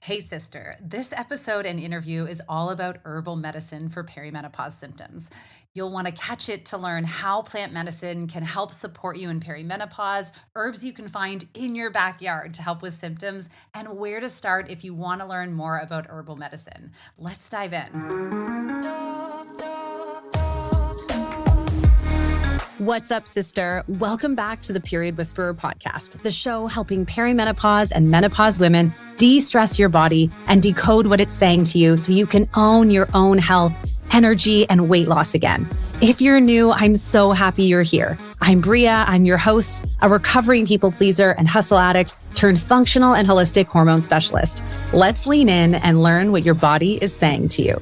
Hey, sister. This episode and interview is all about herbal medicine for perimenopause symptoms. You'll want to catch it to learn how plant medicine can help support you in perimenopause, herbs you can find in your backyard to help with symptoms, and where to start if you want to learn more about herbal medicine. Let's dive in. What's up, sister? Welcome back to the Period Whisperer podcast, the show helping perimenopause and menopause women de-stress your body and decode what it's saying to you so you can own your own health, energy, and weight loss again. If you're new, I'm so happy you're here. I'm Bria. I'm your host, a recovering people pleaser and hustle addict turned functional and holistic hormone specialist. Let's lean in and learn what your body is saying to you.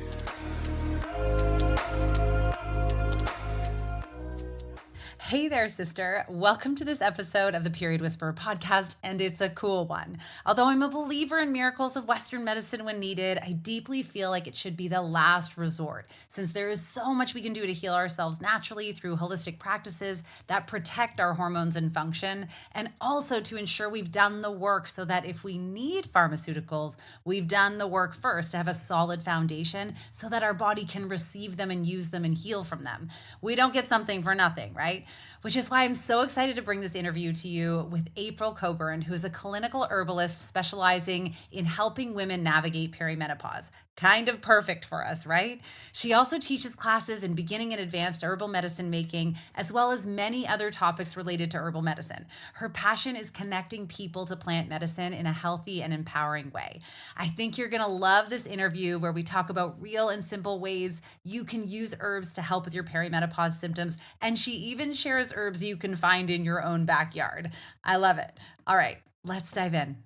Hey there, sister. Welcome to this episode of the Period Whisperer podcast, and it's a cool one. Although I'm a believer in miracles of Western medicine when needed, I deeply feel like it should be the last resort, since there is so much we can do to heal ourselves naturally through holistic practices that protect our hormones and function, and also to ensure we've done the work so that if we need pharmaceuticals, we've done the work first to have a solid foundation so that our body can receive them and use them and heal from them. We don't get something for nothing, right? Which is why I'm so excited to bring this interview to you with April Coburn, who is a clinical herbalist specializing in helping women navigate perimenopause. Kind of perfect for us, right? She also teaches classes in beginning and advanced herbal medicine making, as well as many other topics related to herbal medicine. Her passion is connecting people to plant medicine in a healthy and empowering way. I think you're going to love this interview where we talk about real and simple ways you can use herbs to help with your perimenopause symptoms. And she even shares herbs you can find in your own backyard. I love it. All right, let's dive in.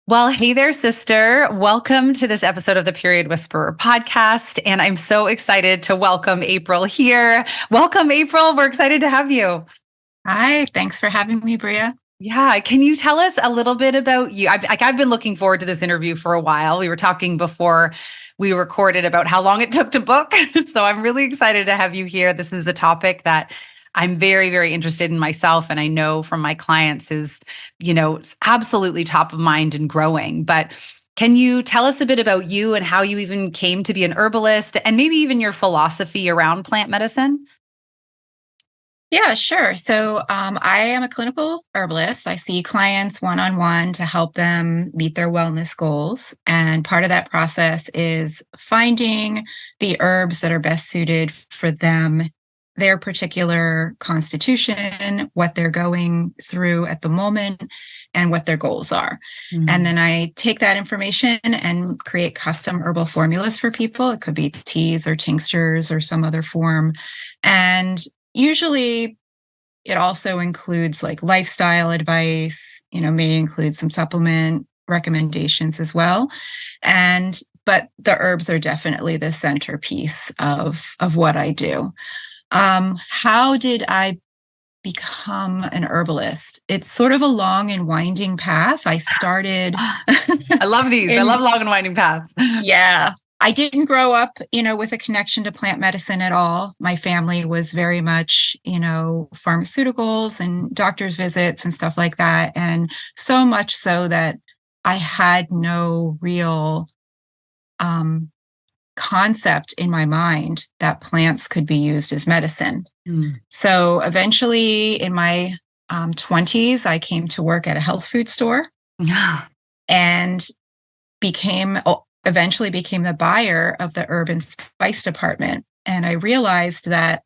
Well, hey there, sister. Welcome to this episode of the Period Whisperer podcast. And I'm so excited to welcome April here. Welcome, April. We're excited to have you. Hi, thanks for having me, Bria. Yeah. Can you tell us a little bit about you? I've been looking forward to this interview for a while. We were talking before we recorded about how long it took to book. So I'm really excited to have you here. This is a topic that I'm very, very interested in myself. And I know from my clients is, absolutely top of mind and growing. But can you tell us a bit about you and how you even came to be an herbalist and maybe even your philosophy around plant medicine? Yeah, sure. So I am a clinical herbalist. I see clients one-on-one to help them meet their wellness goals. And part of that process is finding the herbs that are best suited for them, their particular constitution, what they're going through at the moment, and what their goals are. Mm-hmm. And then I take that information and create custom herbal formulas for people. It could be teas or tinctures or some other form. And usually it also includes like lifestyle advice, may include some supplement recommendations as well. But the herbs are definitely the centerpiece of what I do. How did I become an herbalist? It's sort of a long and winding path. I started. I love these. I love long and winding paths. Yeah. I didn't grow up, with a connection to plant medicine at all. My family was very much, pharmaceuticals and doctor's visits and stuff like that. And so much so that I had no real concept in my mind that plants could be used as medicine. So eventually in my 20s, I came to work at a health food store and eventually became the buyer of the herb and spice department. And I realized that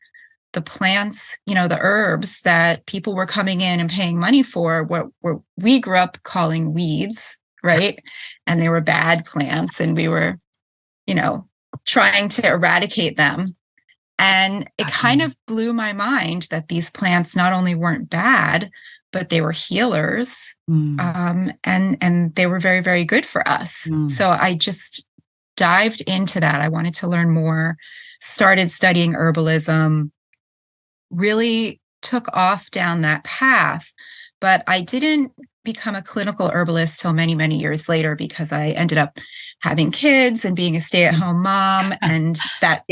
the plants, the herbs that people were coming in and paying money for, what we grew up calling weeds, right? And they were bad plants, and we were, trying to eradicate them. And it kind of blew my mind that these plants not only weren't bad, but they were healers, and they were very, very good for us. So I just dived into that. I wanted to learn more, started studying herbalism, really took off down that path. But I didn't become a clinical herbalist till many, many years later, because I ended up having kids and being a stay-at-home mom, and that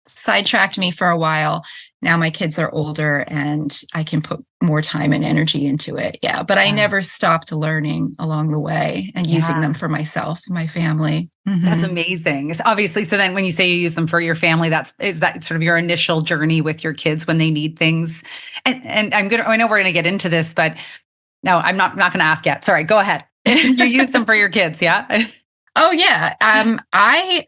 sidetracked me for a while. now my kids are older and I can put more time and energy into it. Yeah. But I never stopped learning along the way and using them for myself, my family. That's amazing. Obviously, so then when you say you use them for your family, is that sort of your initial journey with your kids when they need things? And I know we're gonna get into this, but no, I'm not gonna ask yet. Sorry, go ahead. You use them for your kids, yeah? Oh yeah. I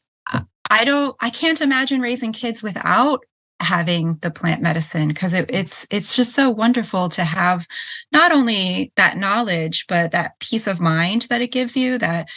can't imagine raising kids without having the plant medicine, because it's just so wonderful to have not only that knowledge but that peace of mind that it gives you. That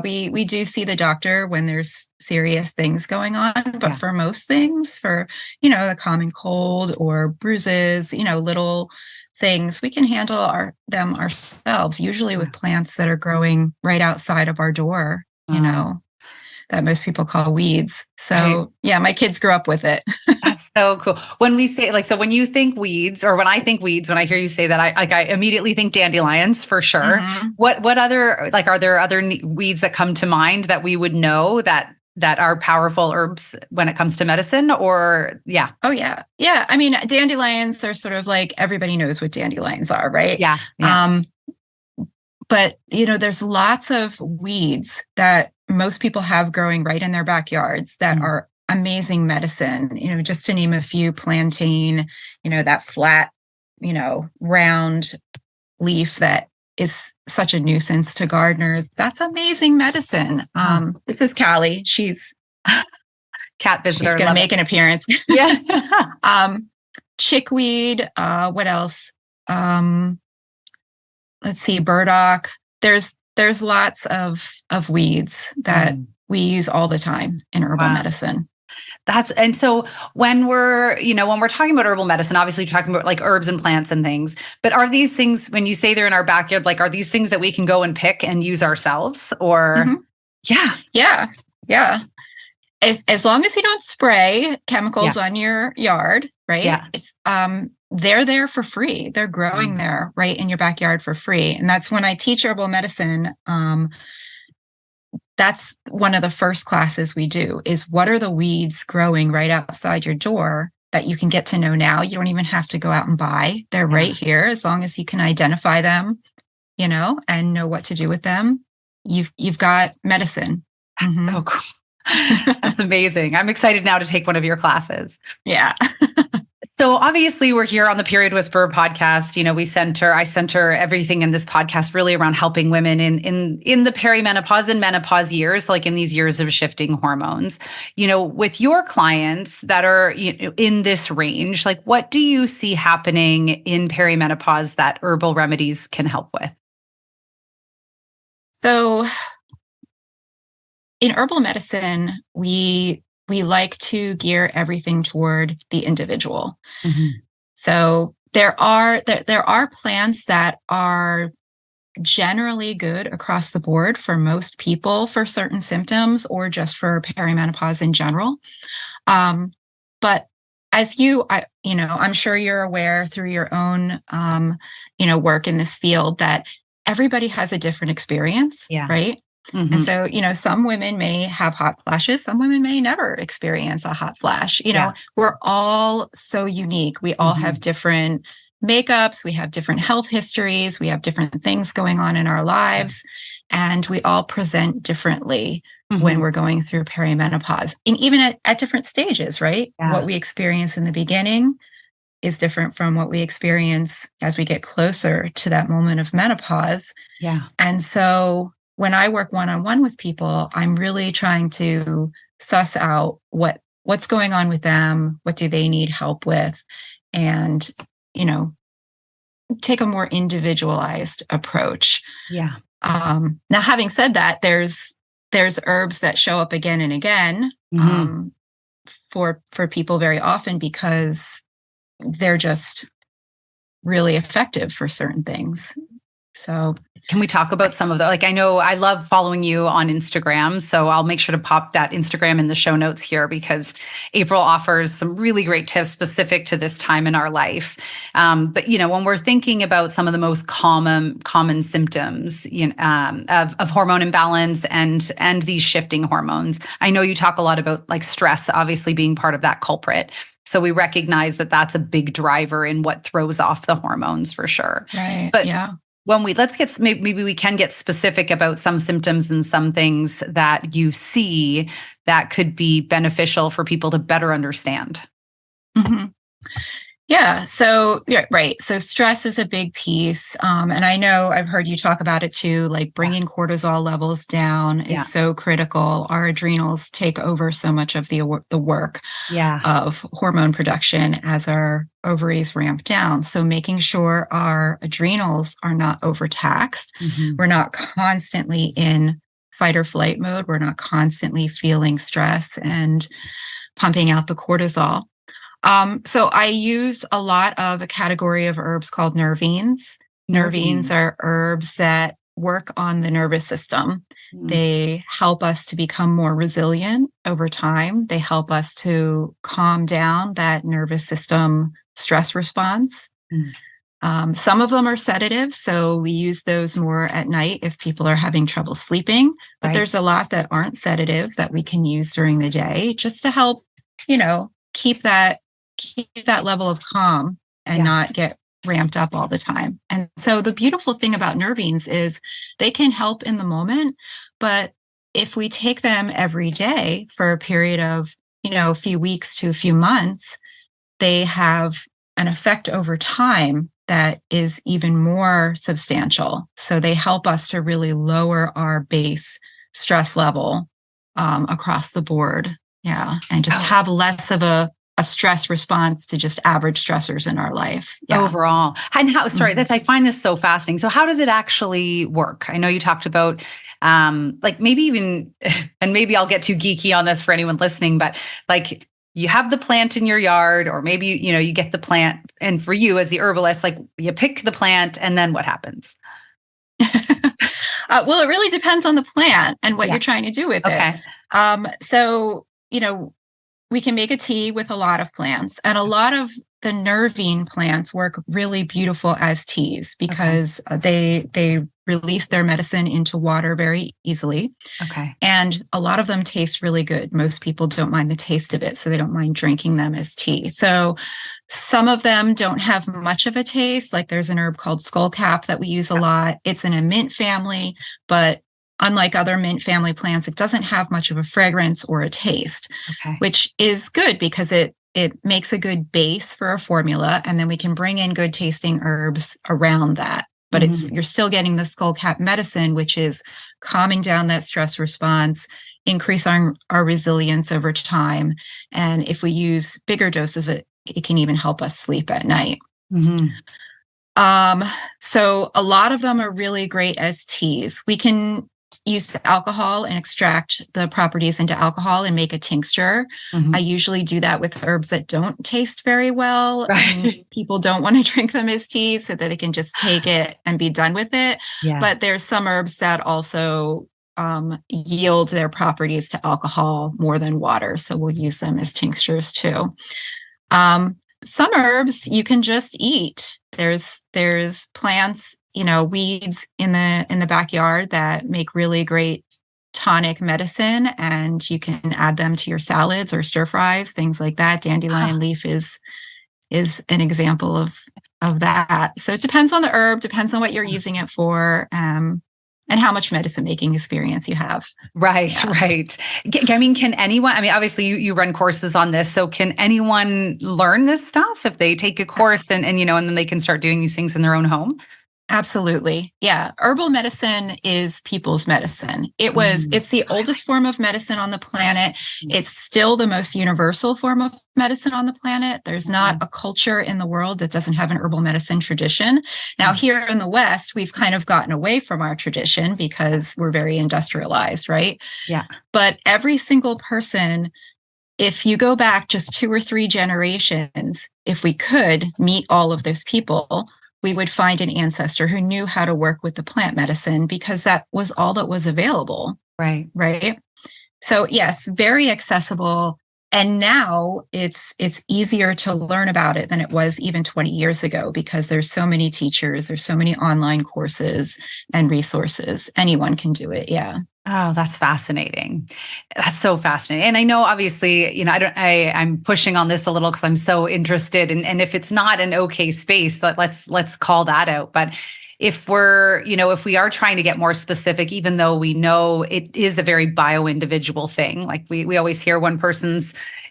we do see the doctor when there's serious things going on, but for most things, for the common cold or bruises, little things, we can handle them ourselves, usually with plants that are growing right outside of our door, that most people call weeds. So my kids grew up with it. That's so cool. When we say so when you think weeds, or when I think weeds, when I hear you say that, I immediately think dandelions for sure. Mm-hmm. What other, are there other weeds that come to mind that we would know that are powerful herbs when it comes to medicine? Or Oh yeah. I mean, dandelions are sort of everybody knows what dandelions are, right? Yeah. But there's lots of weeds that most people have growing right in their backyards that are amazing medicine. Just to name a few: plantain, that flat, round leaf that is such a nuisance to gardeners. That's amazing medicine. This is Callie. She's cat visitor. She's going to make an appearance. Yeah. Chickweed. What else? Let's see, burdock. There's lots of weeds that we use all the time in herbal medicine. And so when we're talking about herbal medicine, obviously you're talking about herbs and plants and things, but are these things, when you say they're in our backyard, are these things that we can go and pick and use ourselves? Or Yeah. As long as you don't spray chemicals on your yard, right? Yeah. They're there for free. They're growing there right in your backyard for free. And that's when I teach herbal medicine. That's one of the first classes we do, is what are the weeds growing right outside your door that you can get to know now. You don't even have to go out and buy. They're right here. As long as you can identify them, and know what to do with them, you've got medicine. That's so cool. That's amazing. I'm excited now to take one of your classes. Yeah. So obviously we're here on the Period Whisperer podcast. I center everything in this podcast really around helping women in the perimenopause and menopause years, in these years of shifting hormones. With your clients that are in this range, what do you see happening in perimenopause that herbal remedies can help with? So in herbal medicine, we like to gear everything toward the individual. Mm-hmm. So there are plants that are generally good across the board for most people for certain symptoms, or just for perimenopause in general. But as I'm sure you're aware through your own, work in this field, that everybody has a different experience, right? Mm-hmm. And so, some women may have hot flashes. Some women may never experience a hot flash. We're all so unique. We all have different makeups. We have different health histories. We have different things going on in our lives. And we all present differently when we're going through perimenopause, and even at different stages, right? Yeah. What we experience in the beginning is different from what we experience as we get closer to that moment of menopause. Yeah. And so when I work one-on-one with people, I'm really trying to suss out what's going on with them, what do they need help with, and, take a more individualized approach. Yeah. Now, having said that, there's herbs that show up again and again for people very often, because they're just really effective for certain things. So can we talk about some of the, I know I love following you on Instagram, so I'll make sure to pop that Instagram in the show notes here, because April offers some really great tips specific to this time in our life. But, when we're thinking about some of the most common symptoms of hormone imbalance and these shifting hormones, I know you talk a lot about stress, obviously being part of that culprit. So we recognize that that's a big driver in what throws off the hormones for sure. Right. But Yeah. when let's get, maybe we can get specific about some symptoms and some things that you see that could be beneficial for people to better understand. Mm-hmm. Yeah. So, yeah, right. So stress is a big piece. And I know I've heard you talk about it too, like bringing cortisol levels down is so critical. Our adrenals take over so much of the work of hormone production as our ovaries ramp down. So making sure our adrenals are not overtaxed. We're not constantly in fight or flight mode. We're not constantly feeling stress and pumping out the cortisol. So I use a lot of a category of herbs called nervines. Nervines are herbs that work on the nervous system. They help us to become more resilient over time. They help us to calm down that nervous system stress response. Some of them are sedatives, so we use those more at night if people are having trouble sleeping. But there's a lot that aren't sedative that we can use during the day just to help, keep that level of calm and not get ramped up all the time. And so the beautiful thing about nervines is they can help in the moment, but if we take them every day for a period of, a few weeks to a few months, they have an effect over time that is even more substantial. So they help us to really lower our base stress level across the board. Yeah. And just have less of a stress response to just average stressors in our life. Overall. And how, I find this so fascinating. So how does it actually work? I know you talked about, like maybe even, and maybe I'll get too geeky on this for anyone listening, but like you have the plant in your yard, or maybe, you get the plant, and for you as the herbalist, like you pick the plant and then what happens? Well, it really depends on the plant and what you're trying to do with it. So, we can make a tea with a lot of plants, and a lot of the nervine plants work really beautiful as teas because they release their medicine into water very easily. And a lot of them taste really good. Most people don't mind the taste of it, so they don't mind drinking them as tea. So some of them don't have much of a taste. Like there's an herb called skullcap that we use a lot. It's in a mint family, but unlike other mint family plants, it doesn't have much of a fragrance or a taste, which is good because it makes a good base for a formula, and then we can bring in good tasting herbs around that. But you're still getting the skullcap medicine, which is calming down that stress response, increase our resilience over time. And if we use bigger doses of it, it can even help us sleep at night. So a lot of them are really great as teas. We can use alcohol and extract the properties into alcohol and make a tincture. I usually do that with herbs that don't taste very well. And people don't want to drink them as teas so that they can just take it and be done with it. But there's some herbs that also yield their properties to alcohol more than water. So we'll use them as tinctures too. Some herbs you can just eat. There's plants, weeds in the backyard that make really great tonic medicine, and you can add them to your salads or stir fries, things like that. Dandelion leaf is an example of that. So it depends on the herb, depends on what you're using it for, and how much medicine making experience you have. Right. I mean, can anyone, obviously you run courses on this, so can anyone learn this stuff if they take a course and then they can start doing these things in their own home? Absolutely. Yeah. Herbal medicine is people's medicine. It's the oldest form of medicine on the planet. It's still the most universal form of medicine on the planet. There's not a culture in the world that doesn't have an herbal medicine tradition. Now, here in the West, we've kind of gotten away from our tradition because we're very industrialized, right? But every single person, if you go back just 2 or 3 generations, if we could meet all of those people, we would find an ancestor who knew how to work with the plant medicine because that was all that was available. Right. So yes, very accessible. And now it's easier to learn about it than it was even 20 years ago because there's so many teachers, there's so many online courses and resources. Anyone can do it. Yeah. Oh, that's fascinating. That's so fascinating. And I know obviously, I'm pushing on this a little because I'm so interested and if it's not an okay space, let's call that out. But if we are trying to get more specific, even though we know it is a very bio individual thing, like we always hear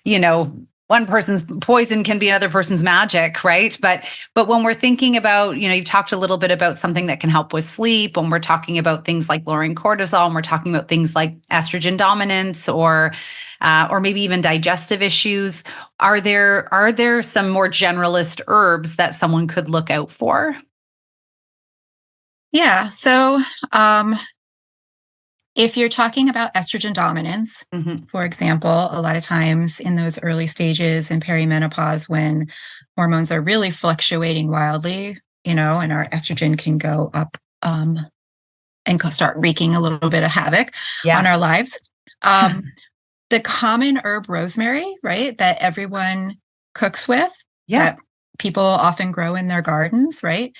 you know, one person's poison can be another person's magic, right? But when we're thinking about, you've talked a little bit about something that can help with sleep, when we're talking about things like lowering cortisol, and we're talking about things like estrogen dominance or maybe even digestive issues, are there some more generalist herbs that someone could look out for? Yeah. So, if you're talking about estrogen dominance, Hmm. for example, a lot of times in those early stages in perimenopause, when hormones are really fluctuating wildly, and our estrogen can go up and start wreaking a little bit of havoc on Yeah. our lives. Um, the common herb rosemary, right, that everyone cooks with, Yeah. that people often grow in their gardens, right?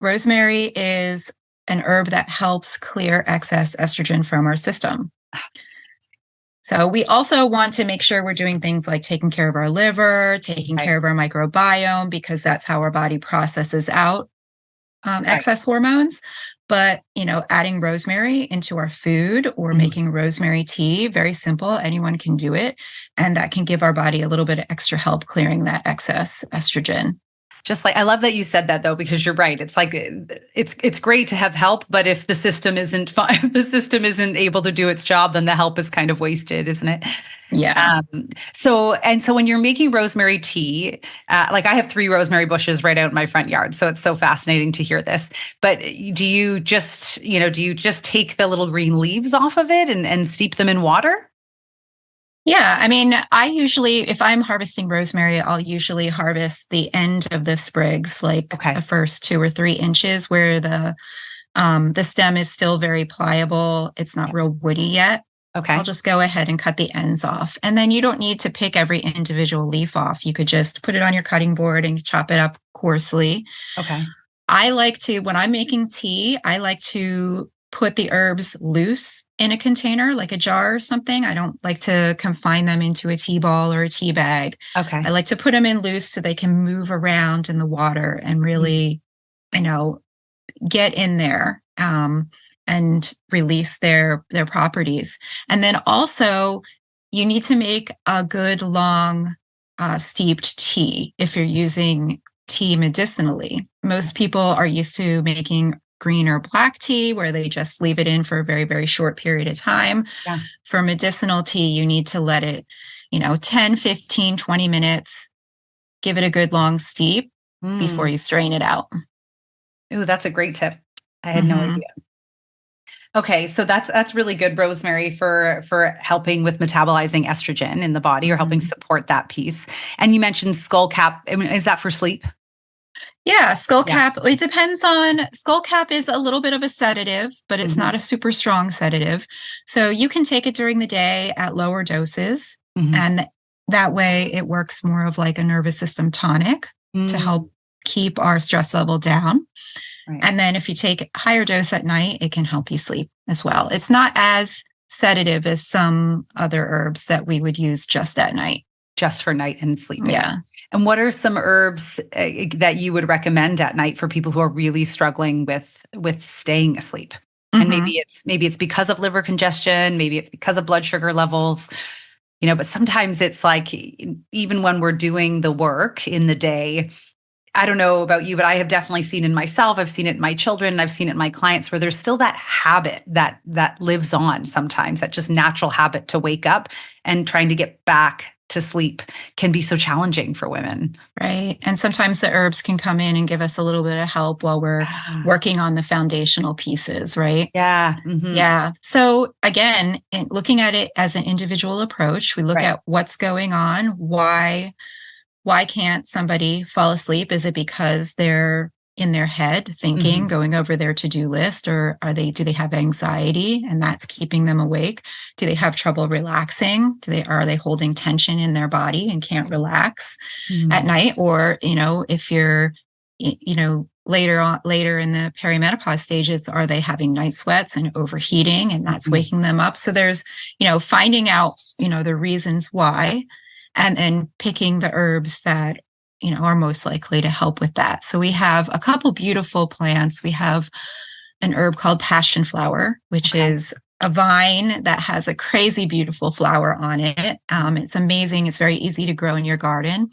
Rosemary is an herb that helps clear excess estrogen from our system. So we also want to make sure we're doing things like taking care of our liver, taking Right. care of our microbiome, because that's how our body processes out Right. excess hormones. But, adding rosemary into our food or Mm. making rosemary tea, very simple. Anyone can do it. And that can give our body a little bit of extra help clearing that excess estrogen. Just like I love that you said that though, because you're right. It's like it's great to have help, but if the system isn't fine, if the system isn't able to do its job, then the help is kind of wasted, isn't it? Yeah. So when you're making rosemary tea, like I have 3 rosemary bushes right out in my front yard, so it's so fascinating to hear this. But do you just take the little green leaves off of it and steep them in water? Yeah, I mean, I usually, if I'm harvesting rosemary, I'll usually harvest the end of the sprigs, like Okay. the first 2 or 3 inches, where the stem is still very pliable. It's not Yeah. real woody yet. I'll Okay. just go ahead and cut the ends off, and then you don't need to pick every individual leaf off. You could just put it on your cutting board and chop it up coarsely. Okay. I like to, when I'm making tea, I like to put the herbs loose in a container, like a jar or something. I don't like to confine them into a tea ball or a tea bag. Okay. I like to put them in loose so they can move around in the water and really, you know, get in there and release their properties. And then also, you need to make a good long steeped tea if you're using tea medicinally. Most people are used to making green or black tea where they just leave it in for a very, very short period of time. Yeah. For medicinal tea, you need to let it, 10, 15, 20 minutes, give it a good long steep before Mm. you strain it out. Ooh, that's a great tip. I had no Mhm. idea. Okay, so that's really good, rosemary, for helping with metabolizing estrogen in the body or helping Mhm. support that piece. And you mentioned skullcap. I mean, is that for sleep? Yeah, Yeah. skullcap. It depends on skullcap is a little bit of a sedative, but it's Hmm. not a super strong sedative. So you can take it during the day at lower doses, Hmm. and that way it works more of like a nervous system tonic to Mm. help keep our stress level down. Right. And then if you take a higher dose at night, it can help you sleep as well. It's not as sedative as some other herbs that we would use just at night. Just for night and sleeping. Yeah. And what are some herbs that you would recommend at night for people who are really struggling with staying asleep? And Hmm. maybe it's because of liver congestion, maybe it's because of blood sugar levels, but sometimes it's like even when we're doing the work in the day, I don't know about you, but I have definitely seen in myself, I've seen it in my children, and I've seen it in my clients where there's still that habit that lives on sometimes, that just natural habit to wake up, and trying to get back to sleep can be so challenging for women. Right. And sometimes the herbs can come in and give us a little bit of help while we're Ah, working on the foundational pieces, right? yeah. Yeah. So again, looking at it as an individual approach, we look Right. at what's going on. Why can't somebody fall asleep? Is it because they're in their head thinking, Hmm. going over their to-do list, or do they have anxiety and that's keeping them awake? Do they have trouble relaxing? Are they holding tension in their body and can't relax at Mm. night? Or, if you're later in the perimenopause stages, are they having night sweats and overheating, and that's waking them up? So there's, finding out, the reasons why, and then picking the herbs that, are most likely to help with that. So we have a couple beautiful plants. We have an herb called passion flower, which is a vine that has a crazy beautiful flower on it. It's amazing. It's very easy to grow in your garden.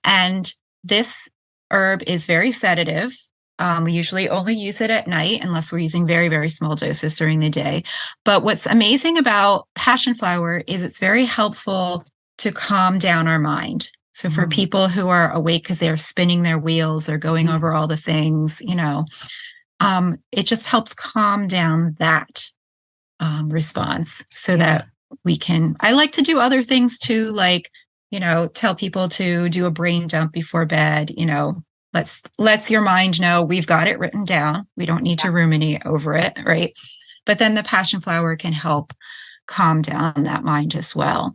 And this herb is very sedative. We usually only use it at night unless we're using very, very small doses during the day. But what's amazing about passion flower is it's very helpful to calm down our mind. So for people who are awake because they're spinning their wheels or going over all the things, it just helps calm down that response so that we can. I like to do other things too, like, tell people to do a brain dump before bed. Let's your mind know we've got it written down. We don't need to ruminate over it, right? But then the passion flower can help calm down that mind as well.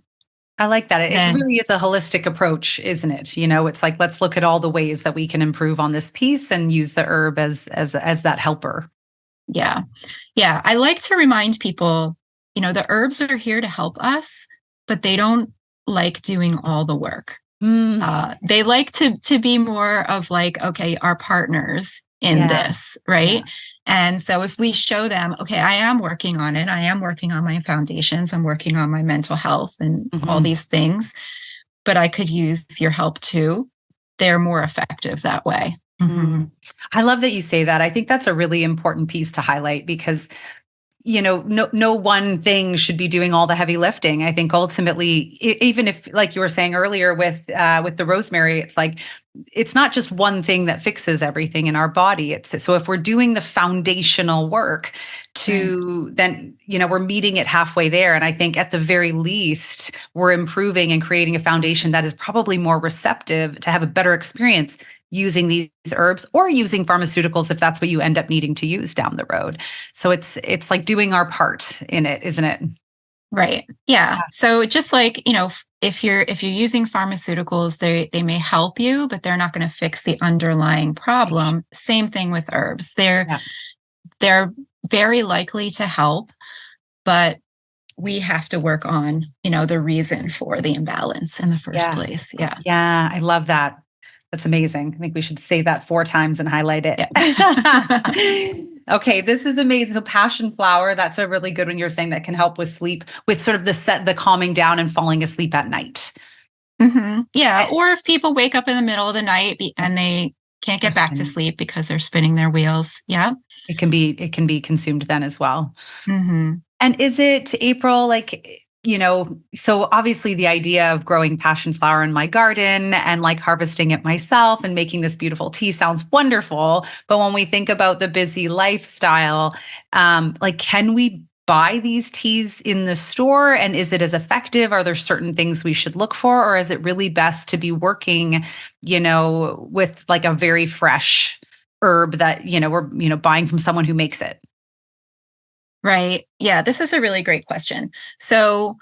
I like that. It really is a holistic approach, isn't it? It's like, let's look at all the ways that we can improve on this piece and use the herb as that helper. Yeah. Yeah. I like to remind people, the herbs are here to help us, but they don't like doing all the work. They like to be more of like, okay, our partners in this, right? Yeah. And so if we show them, okay, I am working on it. I am working on my foundations. I'm working on my mental health and all these things, but I could use your help too. They're more effective that way. I love that you say that. I think that's a really important piece to highlight because no one thing should be doing all the heavy lifting. I think ultimately, even if, like you were saying earlier with the rosemary, it's like, it's not just one thing that fixes everything in our body. So if we're doing the foundational work then, we're meeting it halfway there. And I think at the very least, we're improving and creating a foundation that is probably more receptive to have a better experience using these herbs or using pharmaceuticals if that's what you end up needing to use down the road. So it's like doing our part in it, isn't it? Right. Yeah. So just like, if you're using pharmaceuticals, they may help you, but they're not going to fix the underlying problem. Same thing with herbs. They're very likely to help, but we have to work on, the reason for the imbalance in the first place. Yeah. Yeah. I love that. That's amazing. I think we should say that 4 times and highlight it. Yeah. Okay, this is amazing. So passion flower, that's a really good one. You're saying that can help with sleep, with sort of the calming down and falling asleep at night. Yeah, or if people wake up in the middle of the night and they can't get back to sleep because they're spinning their wheels. Yeah, it can be consumed then as well. And is it, April, like, so obviously the idea of growing passion flower in my garden and like harvesting it myself and making this beautiful tea sounds wonderful. But when we think about the busy lifestyle, like, can we buy these teas in the store? And is it as effective? Are there certain things we should look for? Or is it really best to be working, with like a very fresh herb that, we're, buying from someone who makes it? Right. Yeah, this is a really great question. So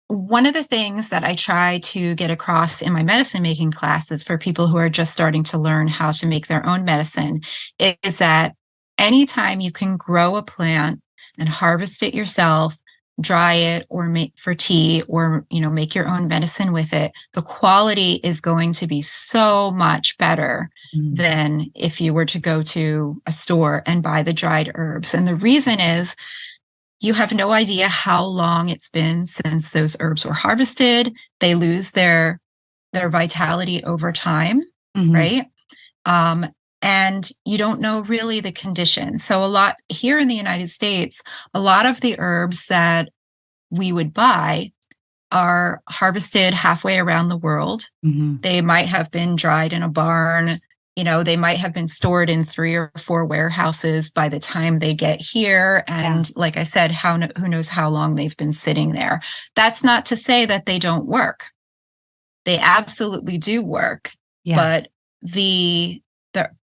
one of the things that I try to get across in my medicine making classes for people who are just starting to learn how to make their own medicine is that anytime you can grow a plant and harvest it yourself, dry it or make for tea or, make your own medicine with it, the quality is going to be so much better than if you were to go to a store and buy the dried herbs. And the reason is you have no idea how long it's been since those herbs were harvested. They lose their vitality over time, right? And you don't know really the condition. So a lot here in the United States, a lot of the herbs that we would buy are harvested halfway around the world. They might have been dried in a barn. They might have been stored in 3 or 4 warehouses by the time they get here. And like I said, who knows how long they've been sitting there. That's not to say that they don't work. They absolutely do work. But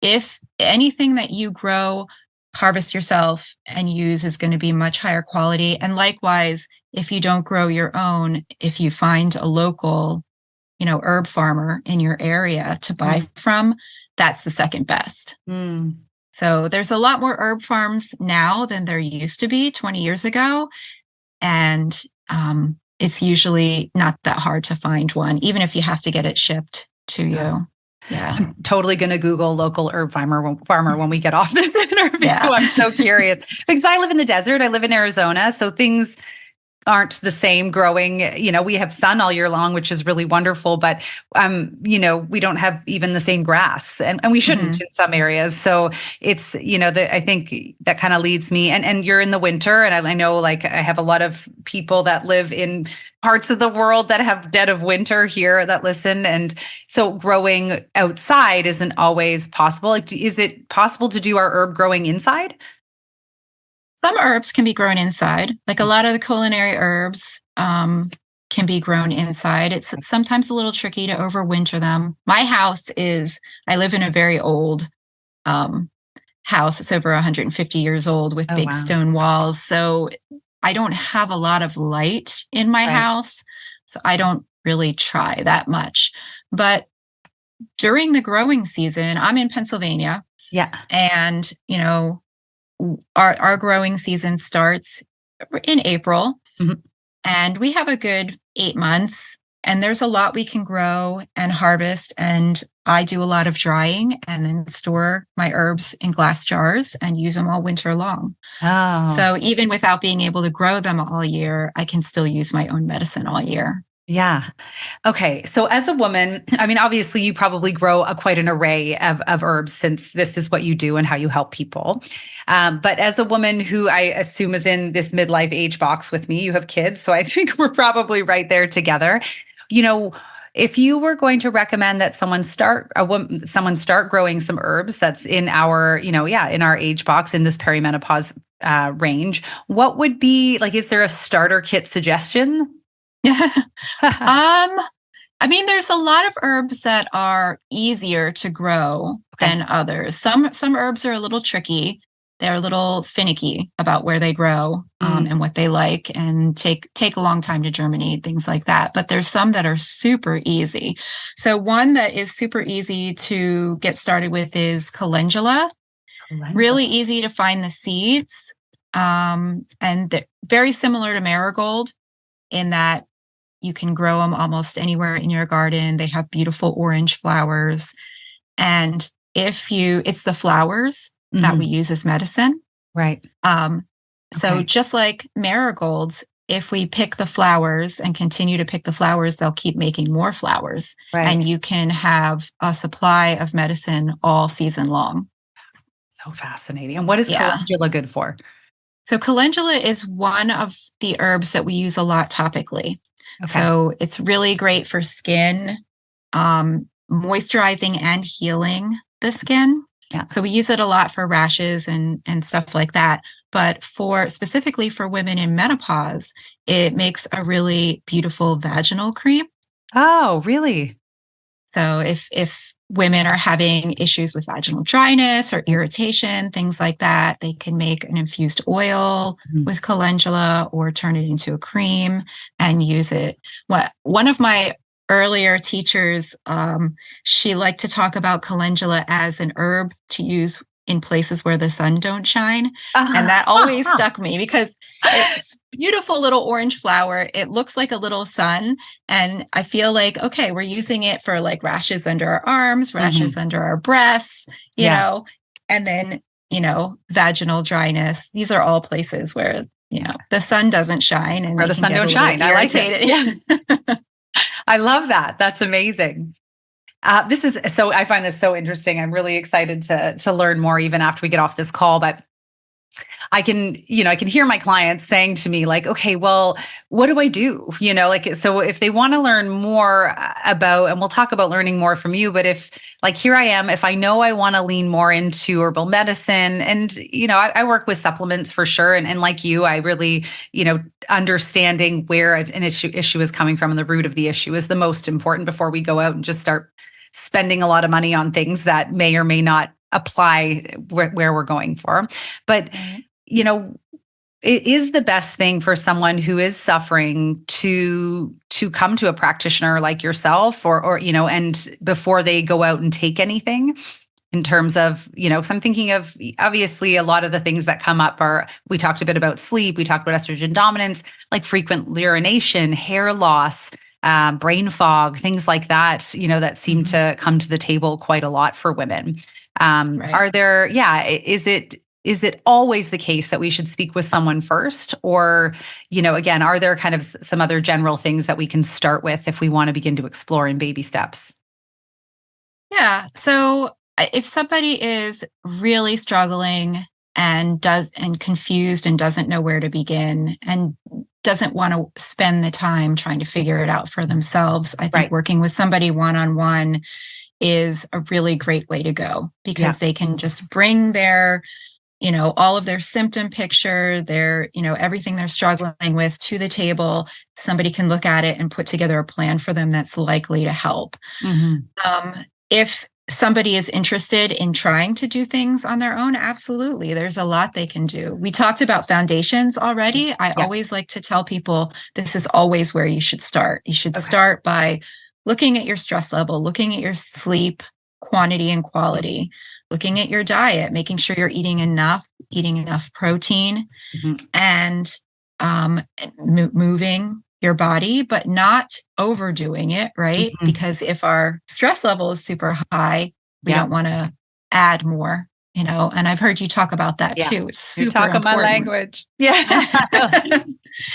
if anything that you grow, harvest yourself and use is going to be much higher quality. And likewise, if you don't grow your own, if you find a local, herb farmer in your area to buy from, that's the second best. Mm. So there's a lot more herb farms now than there used to be 20 years ago. And it's usually not that hard to find one, even if you have to get it shipped to you. Yeah. I'm totally going to Google local herb farmer when we get off this interview. Yeah. I'm so curious because I live in the desert. I live in Arizona. So things aren't the same growing. We have sun all year long, which is really wonderful, but, we don't have even the same grass and we shouldn't in some areas. So it's, I think that kind of leads me and you're in the winter. And I know like I have a lot of people that live in parts of the world that have dead of winter here that listen. And so growing outside isn't always possible. Like, is it possible to do our herb growing inside? Some herbs can be grown inside, like a lot of the culinary herbs can be grown inside. It's sometimes a little tricky to overwinter them. My house I live in a very old house. It's over 150 years old with big stone walls. So I don't have a lot of light in my house. So I don't really try that much. But during the growing season, I'm in Pennsylvania. Yeah. And, our growing season starts in April, and we have a good 8 months, and there's a lot we can grow and harvest. And I do a lot of drying and then store my herbs in glass jars and use them all winter long. Oh. So even without being able to grow them all year, I can still use my own medicine all year. Yeah. Okay. So as a woman, I mean, obviously you probably grow quite an array of herbs since this is what you do and how you help people. But as a woman who I assume is in this midlife age box with me, you have kids. So I think we're probably right there together. If you were going to recommend that someone start growing some herbs that's in our, in our age box in this perimenopause range, what would be like, is there a starter kit suggestion? I mean, there's a lot of herbs that are easier to grow than others. Some herbs are a little tricky. They're a little finicky about where they grow and what they like, and take a long time to germinate, things like that. But there's some that are super easy. So one that is super easy to get started with is calendula. Really easy to find the seeds, and they're very similar to marigold in that you can grow them almost anywhere in your garden. They have beautiful orange flowers. And it's the flowers that we use as medicine. Right. So just like marigolds, if we pick the flowers and continue to pick the flowers, they'll keep making more flowers. Right. And you can have a supply of medicine all season long. So fascinating. And what is calendula good for? So calendula is one of the herbs that we use a lot topically. Okay. So it's really great for skin, moisturizing and healing the skin. Yeah. So we use it a lot for rashes and stuff like that. But specifically for women in menopause, it makes a really beautiful vaginal cream. Oh, really? So if women are having issues with vaginal dryness or irritation, things like that, they can make an infused oil with calendula or turn it into a cream and use it. One of my earlier teachers, she liked to talk about calendula as an herb to use in places where the sun don't shine. And that always stuck me because it's beautiful little orange flower. It looks like a little sun. And I feel like, okay, we're using it for like rashes under our arms, rashes under our breasts, you know, and then, vaginal dryness. These are all places where, the sun doesn't shine and where the sun don't shine. I like it. Yeah. I love that. That's amazing. I find this so interesting. I'm really excited to learn more even after we get off this call, but I can hear my clients saying to me like, okay, well, what do I do? So if they want to learn more about, and we'll talk about learning more from you, but if like, here I am, if I know I want to lean more into herbal medicine and, I work with supplements for sure. And like you, I really, understanding where an issue is coming from and the root of the issue is the most important before we go out and just start spending a lot of money on things that may or may not apply where we're going for. But, it is the best thing for someone who is suffering to come to a practitioner like yourself or and before they go out and take anything. in terms of, because I'm thinking of obviously a lot of the things that come up are, we talked a bit about sleep, we talked about estrogen dominance, like frequent urination, hair loss, brain fog, things like that, that seem to come to the table quite a lot for women. Right. Are there, is it always the case that we should speak with someone first? Or, again, are there kind of some other general things that we can start with if we want to begin to explore in baby steps? Yeah. So if somebody is really struggling and confused and doesn't know where to begin and doesn't want to spend the time trying to figure it out for themselves, I think working with somebody one-on-one is a really great way to go, because they can just bring their, all of their symptom picture, their, everything they're struggling with to the table. Somebody can look at it and put together a plan for them that's likely to help. If somebody is interested in trying to do things on their own, absolutely, there's a lot they can do. We talked about foundations already. I always like to tell people this is always where you should start. You should start by looking at your stress level, looking at your sleep quantity and quality, looking at your diet, making sure you're eating enough protein, and moving your body, but not overdoing it, right? Because if our stress level is super high, we don't want to add more, and I've heard you talk about that too. It's super important. My language. Yeah.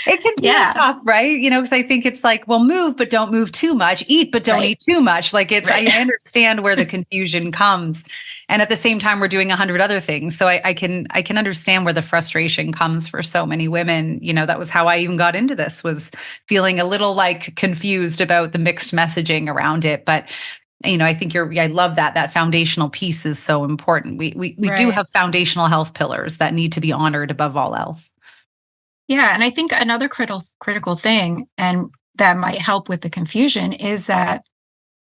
It can be tough, right? Because I think it's like, well, move, but don't move too much, eat, but don't eat too much. Like I understand where the confusion comes. And at the same time, we're doing 100 other things. So I can understand where the frustration comes for so many women. That was how I even got into this, was feeling a little like confused about the mixed messaging around it. But I think I love that foundational piece is so important. We do have foundational health pillars that need to be honored above all else. Yeah. And I think another critical thing, and that might help with the confusion, is that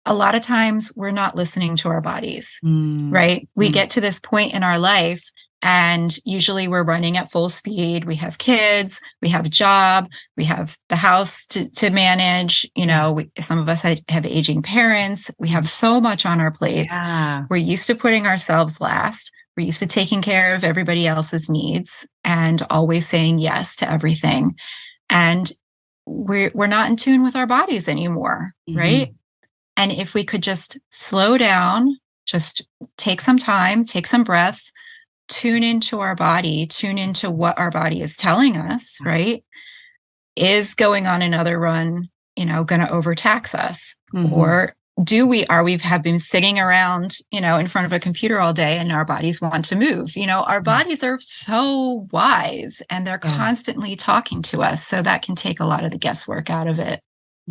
a lot of times we're not listening to our bodies, right? We get to this point in our life, and usually we're running at full speed. We have kids, we have a job, we have the house to manage. Some of us have aging parents. We have so much on our plates. We're used to putting ourselves last. We're used to taking care of everybody else's needs and always saying yes to everything. And we're not in tune with our bodies anymore, right? And if we could just slow down, just take some time, take some breaths, tune into our body, tune into what our body is telling us, right? Is going on another run, going to overtax us? Or are we have been sitting around, in front of a computer all day and our bodies want to move? Our bodies are so wise and they're constantly talking to us. So that can take a lot of the guesswork out of it.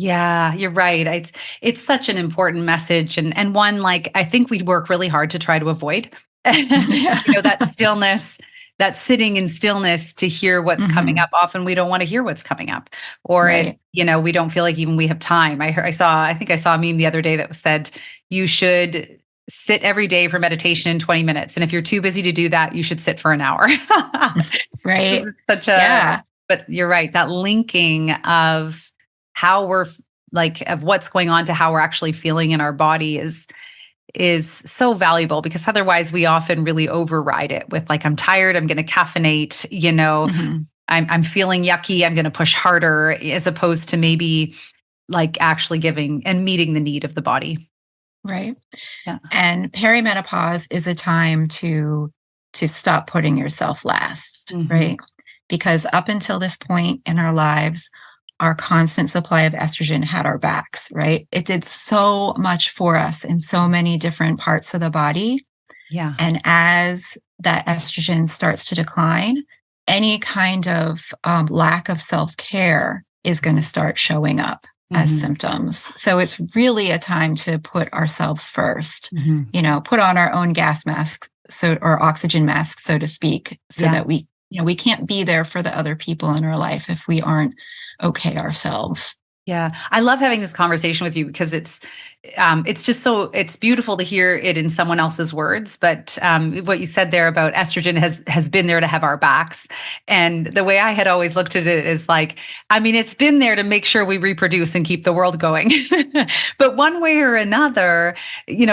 Yeah, you're right. It's such an important message, and one, like, I think we'd work really hard to try to avoid. That stillness, that sitting in stillness to hear what's coming up. Often we don't want to hear what's coming up, or we don't feel like even we have time. I think I saw a meme the other day that said you should sit every day for meditation in 20 minutes, and if you're too busy to do that, you should sit for an hour. Right. But you're right. That linking of how we're of what's going on to how we're actually feeling in our body is so valuable, because otherwise we often really override it with like, I'm tired, I'm going to caffeinate, I'm feeling yucky, I'm going to push harder, as opposed to maybe like actually giving and meeting the need of the body. Right. Yeah. And perimenopause is a time to stop putting yourself last, right? Because up until this point in our lives, our constant supply of estrogen had our backs, right? It did so much for us in so many different parts of the body. Yeah. And as that estrogen starts to decline, any kind of lack of self-care is going to start showing up as symptoms. So it's really a time to put ourselves first, put on our own gas mask, or oxygen mask, so to speak, so that we can't be there for the other people in our life if we aren't okay ourselves. Yeah. I love having this conversation with you because it's just it's beautiful to hear it in someone else's words. But what you said there about estrogen has been there to have our backs. And the way I had always looked at it is like, I mean, it's been there to make sure we reproduce and keep the world going. But one way or another,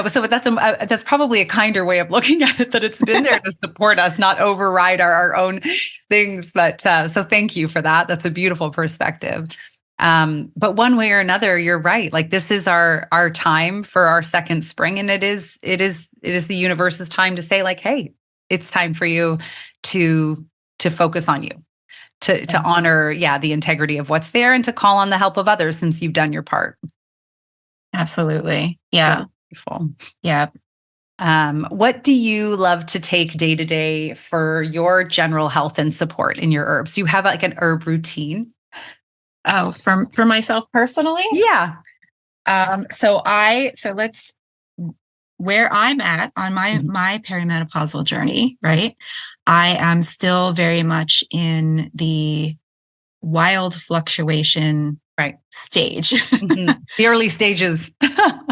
so that's probably a kinder way of looking at it, that it's been there to support us, not override our own things. But so thank you for that. That's a beautiful perspective. But one way or another, you're right. Like, this is our time for our second spring. And it is the universe's time to say, like, hey, it's time for you to focus on you, to honor, the integrity of what's there, and to call on the help of others since you've done your part. Absolutely. It's Yeah. really beautiful. Yeah. What do you love to take day to day for your general health and support in your herbs? Do you have like an herb routine? Oh, for myself personally? Yeah. So let's where I'm at on Mhm. my perimenopausal journey, right? I am still very much in the wild fluctuation Right. stage. Mhm. The early stages.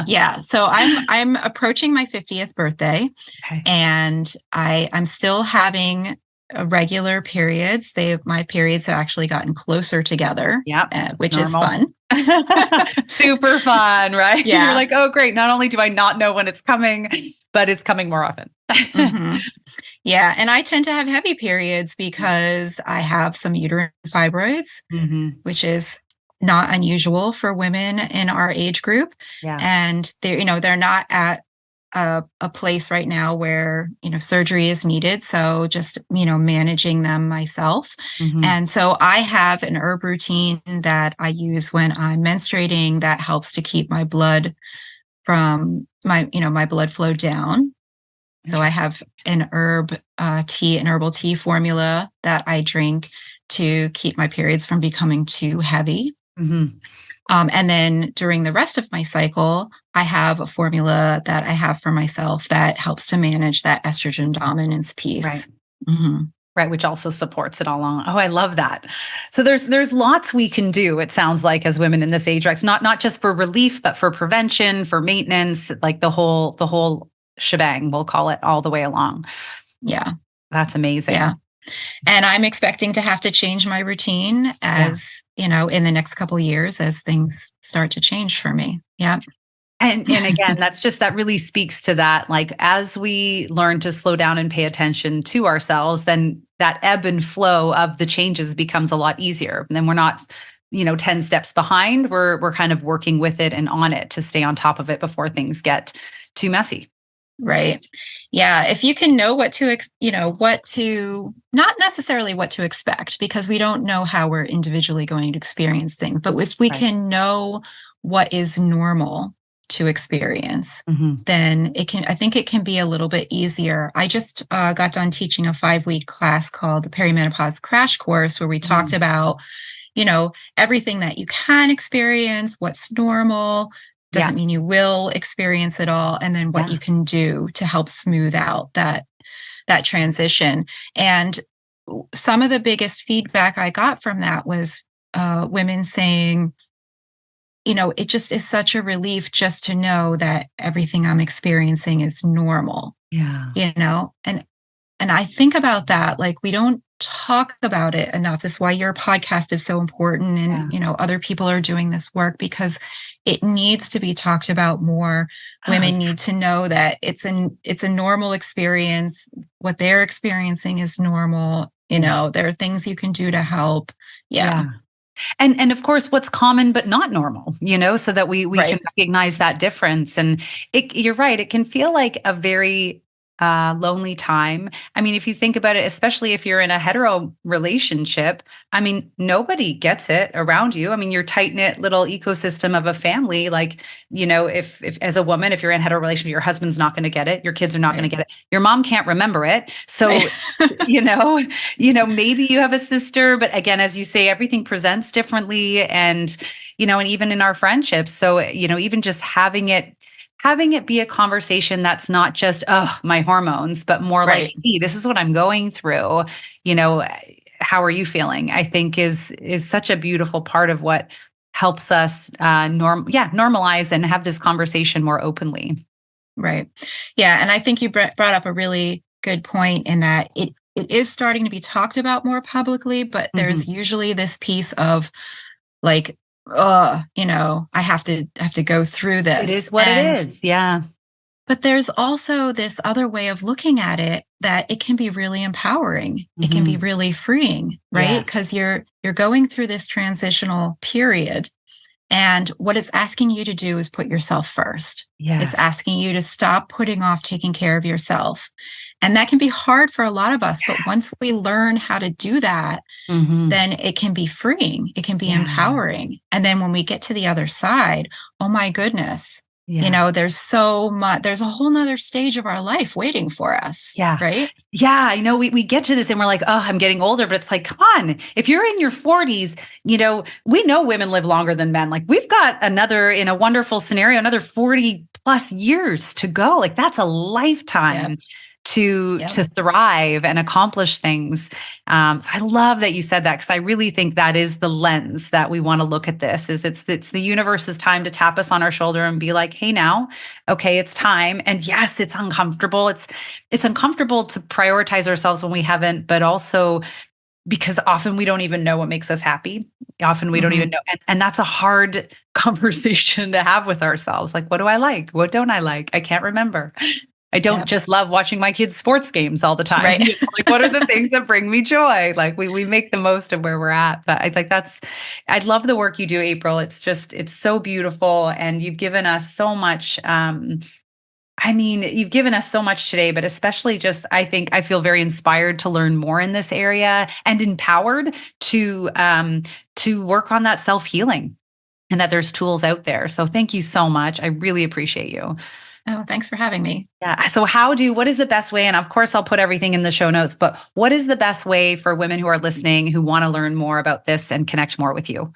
Yeah. So I'm approaching my 50th birthday, Okay. and I'm still having regular periods. My periods have actually gotten closer together, Yeah, that's which is normal. fun. Super fun, right? You're Yeah. like, oh, great. Not only do I not know when it's coming, but it's coming more often. Hmm. Yeah. And I tend to have heavy periods because I have some uterine fibroids, Hmm. which is not unusual for women in our age group. Yeah. And they're not at a place right now where, surgery is needed. So just, managing them myself. Hmm. And so I have an herb routine that I use when I'm menstruating that helps to keep my blood from my blood flow down. So I have an an herbal tea formula that I drink to keep my periods from becoming too heavy. Hmm. And then during the rest of my cycle, I have a formula that I have for myself that helps to manage that estrogen dominance Right. piece. Hmm. Right, which also supports it all along. Oh, I love that. So there's lots we can do, it sounds like, as women in this age range, not just for relief, but for prevention, for maintenance, like the whole shebang, we'll call it, all the way along. Yeah. That's amazing. Yeah. And I'm expecting to have to change my routine Yeah. in the next couple of years as things start to change for me. Yeah. And again, that really speaks to that. Like, as we learn to slow down and pay attention to ourselves, then that ebb and flow of the changes becomes a lot easier. And then we're not, 10 steps behind. We're kind of working with it and on it to stay on top of it before things get too messy. Right. Yeah. If you can know not necessarily what to expect, because we don't know how we're individually going to experience things, but if we Right. can know what is normal to experience, Hmm. then I think it can be a little bit easier. I just got done teaching a 5-week class called the Perimenopause Crash Course, where we talked about, everything that you can experience, what's normal, Yeah. doesn't mean you will experience it all, and then what Yeah. you can do to help smooth out that transition. And some of the biggest feedback I got from that was women saying, it just is such a relief just to know that everything I'm experiencing is normal, Yeah. and I think about that, like, we don't talk about it enough. This is why your podcast is so important, and Yeah. other people are doing this work because it needs to be talked about more. Oh, Women need to know that it's a normal experience. What they're experiencing is normal. yeah. There are things you can do to help. Yeah. Yeah. And of course, what's common but not normal, so that we can Right. recognize that difference. And you're right, it can feel like a very lonely time. I mean, if you think about it, especially if you're in a hetero relationship, I mean, nobody gets it around you. I mean, your tight knit little ecosystem of a family, like, if as a woman, if you're in a hetero relationship, your husband's not going to get it, your kids are not going to Right. get it, your mom can't remember it. Right. So, you know, maybe you have a sister, but again, as you say, everything presents differently. And even in our friendships. So, even just having it be a conversation that's not just, oh, my hormones, but more like, Right. hey, this is what I'm going through. You know, how are you feeling? I think is such a beautiful part of what helps us normalize and have this conversation more openly. Right. Yeah. And I think you brought up a really good point in that it is starting to be talked about more publicly, but there's usually this piece of like, I have to go through this. It is what it is. Yeah. But there's also this other way of looking at it that it can be really empowering. It can be really freeing, right? Because you're going through this transitional period. And what it's asking you to do is put yourself first. Yes. It's asking you to stop putting off taking care of yourself. And that can be hard for a lot of us. But once we learn how to do that, then it can be freeing. It can be empowering. And then when we get to the other side, oh my goodness, there's so much, there's a whole nother stage of our life waiting for us. Yeah. Right. Yeah. I know we get to this and we're like, oh, I'm getting older, but it's like, come on, if you're in your 40s, we know women live longer than men. Like we've got in a wonderful scenario, another 40 plus years to go. Like that's a lifetime to thrive and accomplish things. So I love that you said that, because I really think that is the lens that we want to look at this. Is it's the universe's time to tap us on our shoulder and be like, hey, now, okay, it's time. And yes, it's uncomfortable. It's uncomfortable to prioritize ourselves when we haven't, but also because often we don't even know what makes us happy. Often we don't even know. And that's a hard conversation to have with ourselves. Like, what do I like? What don't I like? I can't remember. I don't just love watching my kids' sports games all the time. Right. Like, what are the things that bring me joy? Like we make the most of where we're at. But I think I love the work you do, April. It's so beautiful. And you've given us so much. You've given us so much today, but especially I feel very inspired to learn more in this area and empowered to work on that self-healing, and that there's tools out there. So thank you so much. I really appreciate you. Oh, thanks for having me. Yeah. So what is the best way? And of course, I'll put everything in the show notes, but what is the best way for women who are listening, who want to learn more about this and connect more with you?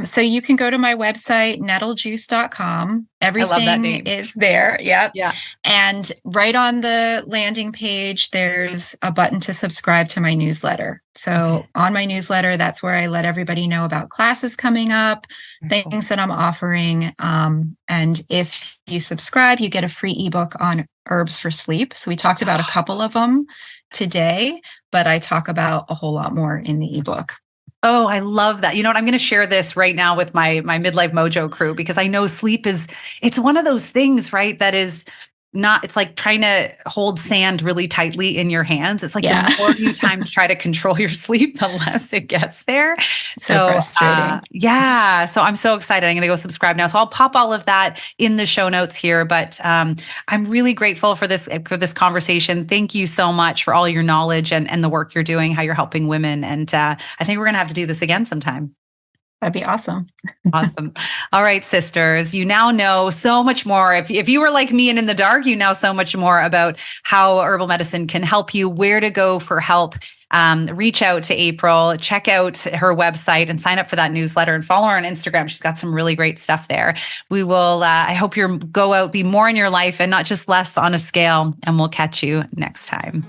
So you can go to my website, nettlejuice.com. Everything is there. Yep. Yeah. And right on the landing page, there's a button to subscribe to my newsletter. So on my newsletter, that's where I let everybody know about classes coming up, things that I'm offering. And if you subscribe, you get a free ebook on herbs for sleep. So we talked about a couple of them today, but I talk about a whole lot more in the ebook. Oh, I love that. You know what? I'm going to share this right now with my Midlife Mojo crew, because I know sleep it's one of those things, right? That is not, it's like trying to hold sand really tightly in your hands. It's like the more you time to try to control your sleep, the less it gets there. So frustrating. So I'm so excited. I'm going to go subscribe now. So I'll pop all of that in the show notes here, but I'm really grateful for this conversation. Thank you so much for all your knowledge and the work you're doing, how you're helping women. And I think we're going to have to do this again sometime. That'd be awesome. Awesome. All right, sisters, you now know so much more. If you were like me and in the dark, you know so much more about how herbal medicine can help you, where to go for help. Reach out to April, check out her website and sign up for that newsletter, and follow her on Instagram. She's got some really great stuff there. We will, I hope you go out, be more in your life and not just less on a scale, and we'll catch you next time.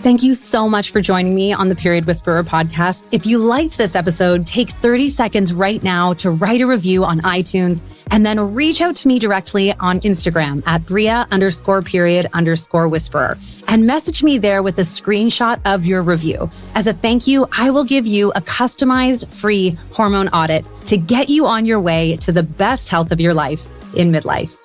Thank you so much for joining me on the Period Whisperer podcast. If you liked this episode, take 30 seconds right now to write a review on iTunes, and then reach out to me directly on Instagram at Bria_period_whisperer, and message me there with a screenshot of your review. As a thank you, I will give you a customized free hormone audit to get you on your way to the best health of your life in midlife.